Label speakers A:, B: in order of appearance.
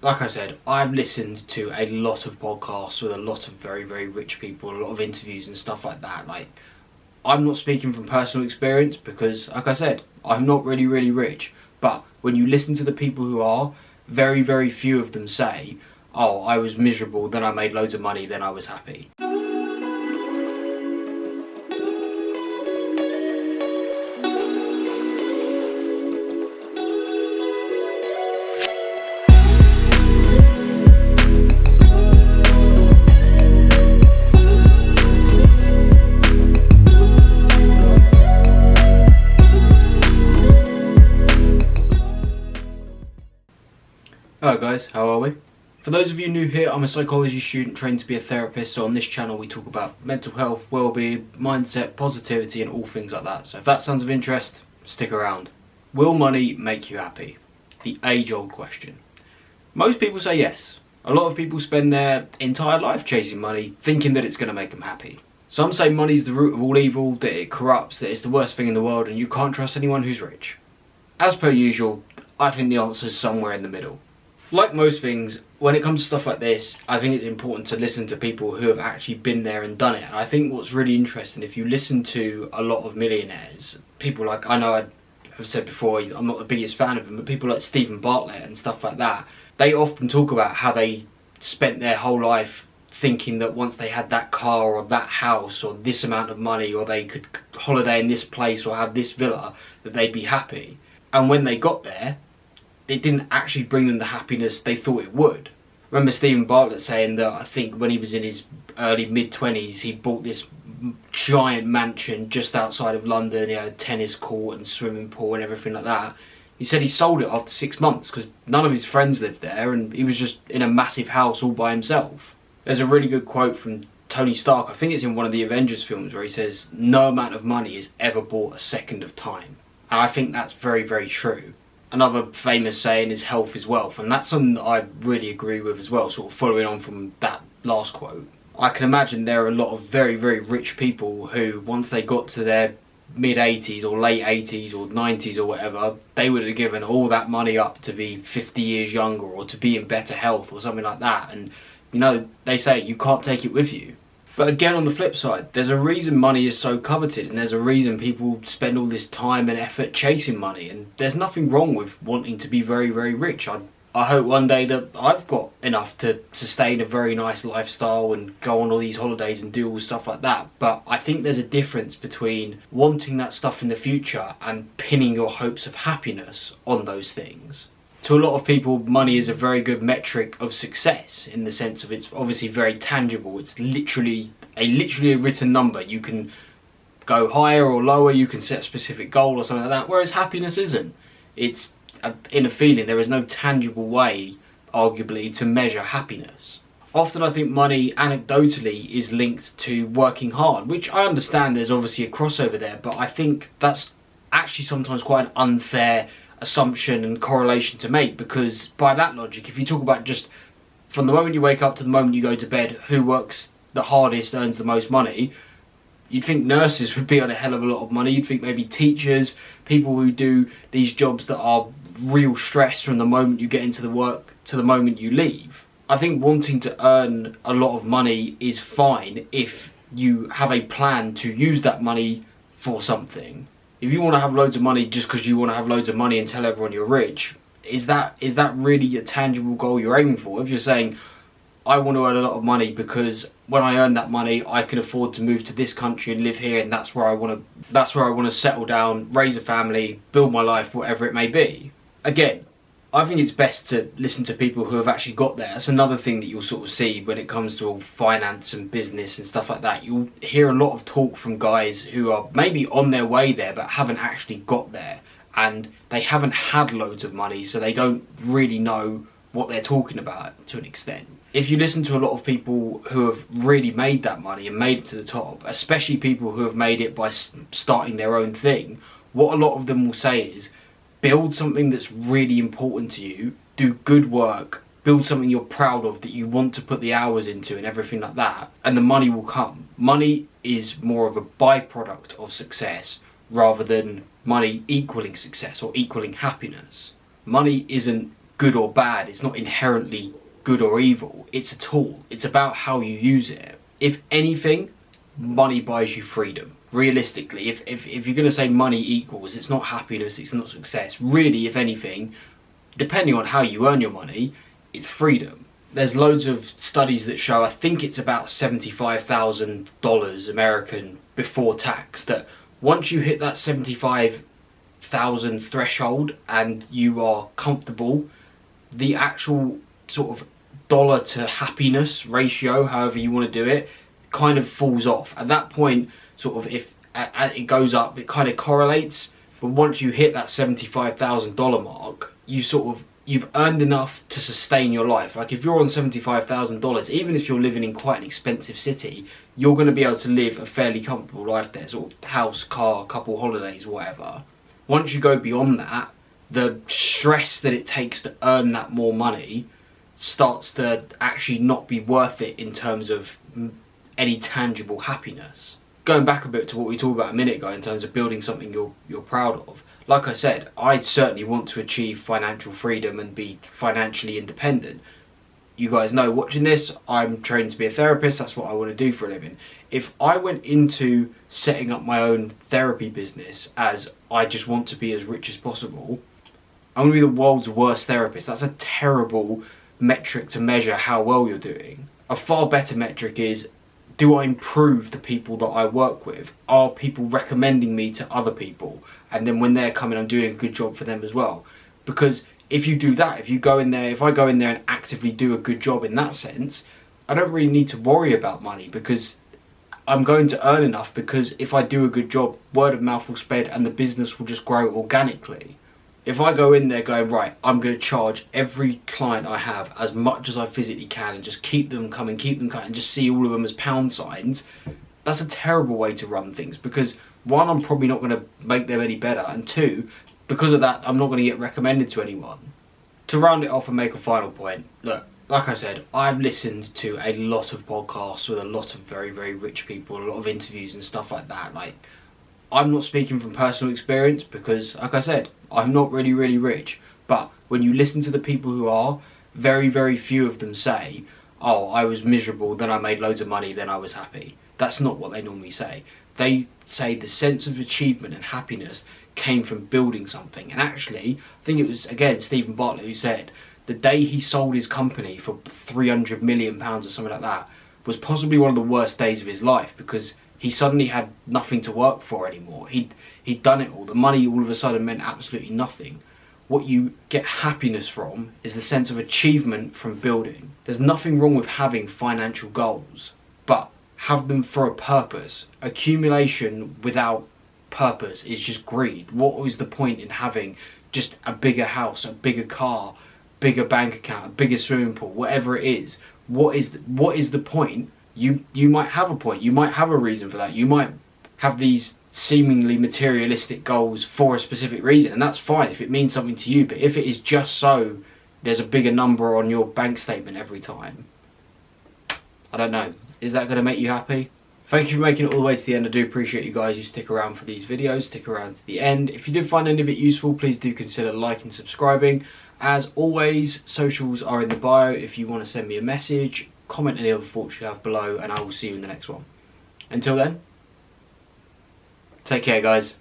A: like I said, I've listened to a lot of podcasts with a lot of very, very rich people, a lot of interviews and stuff like that. Like, I'm not speaking from personal experience because, like I said, I'm not really, really rich. But when you listen to the people who are, very, very few of them say, oh, I was miserable, then I made loads of money, then I was happy. Hello guys, how are we? For those of you new here, I'm a psychology student trained to be a therapist, so on this channel we talk about mental health, well-being, mindset, positivity and all things like that. So if that sounds of interest, stick around. Will money make you happy? The age-old question. Most people say yes. A lot of people spend their entire life chasing money, thinking that it's going to make them happy. Some say money's the root of all evil, that it corrupts, that it's the worst thing in the world and you can't trust anyone who's rich. As per usual, I think the answer's somewhere in the middle. Like most things, when it comes to stuff like this, I think it's important to listen to people who have actually been there and done it. And I think what's really interesting, if you listen to a lot of millionaires, people like, I know I have said before, I'm not the biggest fan of them, but people like Stephen Bartlett and stuff like that, they often talk about how they spent their whole life thinking that once they had that car or that house or this amount of money or they could holiday in this place or have this villa, that they'd be happy. And when they got there, it didn't actually bring them the happiness they thought it would. I remember Stephen Bartlett saying that I think when he was in his early mid-20s, he bought this giant mansion just outside of London. He had a tennis court and swimming pool and everything like that. He said he sold it after 6 months because none of his friends lived there and he was just in a massive house all by himself. There's a really good quote from Tony Stark, I think it's in one of the Avengers films, where he says, no amount of money has ever bought a second of time. And I think that's very, very true. Another famous saying is health is wealth, and that's something that I really agree with as well, sort of following on from that last quote. I can imagine there are a lot of very, very rich people who, once they got to their mid-80s or late 80s or 90s or whatever, they would have given all that money up to be 50 years younger or to be in better health or something like that. And, you know, they say you can't take it with you. But again, on the flip side, there's a reason money is so coveted and there's a reason people spend all this time and effort chasing money, and there's nothing wrong with wanting to be very, very rich. I hope one day that I've got enough to sustain a very nice lifestyle and go on all these holidays and do all stuff like that. But I think there's a difference between wanting that stuff in the future and pinning your hopes of happiness on those things. To a lot of people, money is a very good metric of success in the sense of it's obviously very tangible. It's literally a written number. You can go higher or lower, you can set a specific goal or something like that, whereas happiness isn't. It's in a feeling. There is no tangible way, arguably, to measure happiness. Often I think money, anecdotally, is linked to working hard, which I understand there's obviously a crossover there, but I think that's actually sometimes quite an unfair assumption and correlation to make, because by that logic, if you talk about just from the moment you wake up to the moment you go to bed, who works the hardest earns the most money, you'd think nurses would be on a hell of a lot of money. You'd think maybe teachers, people who do these jobs that are real stress from the moment you get into the work to the moment you leave. I think wanting to earn a lot of money is fine if you have a plan to use that money for something. If you want to have loads of money just because you want to have loads of money and tell everyone you're rich, is that really a tangible goal you're aiming for? If you're saying, I want to earn a lot of money because when I earn that money, I can afford to move to this country and live here, and that's where I want to settle down, raise a family, build my life, whatever it may be. Again, I think it's best to listen to people who have actually got there. That's another thing that you'll sort of see when it comes to all finance and business and stuff like that. You'll hear a lot of talk from guys who are maybe on their way there but haven't actually got there, and they haven't had loads of money, so they don't really know what they're talking about to an extent. If you listen to a lot of people who have really made that money and made it to the top, especially people who have made it by starting their own thing, what a lot of them will say is, build something that's really important to you, do good work, build something you're proud of that you want to put the hours into and everything like that, and the money will come. Money is more of a byproduct of success rather than money equaling success or equaling happiness. Money isn't good or bad. It's not inherently good or evil. It's a tool. It's about how you use it. If anything, money buys you freedom. Realistically, if you're going to say money equals, it's not happiness, it's not success. Really, if anything, depending on how you earn your money, it's freedom. There's loads of studies that show, I think it's about $75,000 American before tax, that once you hit that 75,000 threshold and you are comfortable, the actual sort of dollar to happiness ratio, however you want to do it, kind of falls off. At that point, sort of, if as it goes up, it kind of correlates. But once you hit that $75,000 mark, you've earned enough to sustain your life. Like if you're on $75,000, even if you're living in quite an expensive city, you're going to be able to live a fairly comfortable life there, sort of house, car, couple holidays, whatever. Once you go beyond that, the stress that it takes to earn that more money starts to actually not be worth it in terms of any tangible happiness. Going back a bit to what we talked about a minute ago in terms of building something you're proud of, like I said, I certainly want to achieve financial freedom and be financially independent. You guys know, watching this, I'm trained to be a therapist. That's what I want to do for a living. If I went into setting up my own therapy business as I just want to be as rich as possible, I'm going to be the world's worst therapist. That's a terrible metric to measure how well you're doing. A far better metric is, do I improve the people that I work with? Are people recommending me to other people? And then when they're coming, I'm doing a good job for them as well. Because if you do that, if I go in there and actively do a good job in that sense, I don't really need to worry about money, because I'm going to earn enough, because if I do a good job, word of mouth will spread and the business will just grow organically. If I go in there going, right, I'm going to charge every client I have as much as I physically can and just keep them coming, and just see all of them as pound signs, that's a terrible way to run things, because one, I'm probably not going to make them any better, and two, because of that, I'm not going to get recommended to anyone. To round it off and make a final point, look, like I said, I've listened to a lot of podcasts with a lot of very, very rich people, a lot of interviews and stuff like that. Like, I'm not speaking from personal experience because, like I said, I'm not really, really rich. But when you listen to the people who are, very, very few of them say, oh, I was miserable, then I made loads of money, then I was happy. That's not what they normally say. They say the sense of achievement and happiness came from building something. And actually, I think it was, again, Stephen Bartlett who said, the day he sold his company for £300 million or something like that was possibly one of the worst days of his life, because he suddenly had nothing to work for anymore. He'd done it all. The money all of a sudden meant absolutely nothing. What you get happiness from is the sense of achievement from building. There's nothing wrong with having financial goals, but have them for a purpose. Accumulation without purpose is just greed. What was the point in having just a bigger house, a bigger car, bigger bank account, a bigger swimming pool, whatever it is? What is the point? You might have a point. You might have a reason for that. You might have these seemingly materialistic goals for a specific reason, and that's fine if it means something to you. But if it is just so there's a bigger number on your bank statement every time, I don't know. Is that going to make you happy? Thank you for making it all the way to the end. I do appreciate you guys who stick around for these videos, stick around to the end. If you did find any of it useful, please do consider liking, subscribing. As always, socials are in the bio if you want to send me a message. Comment any other thoughts you have below, and I will see you in the next one. Until then, take care, guys.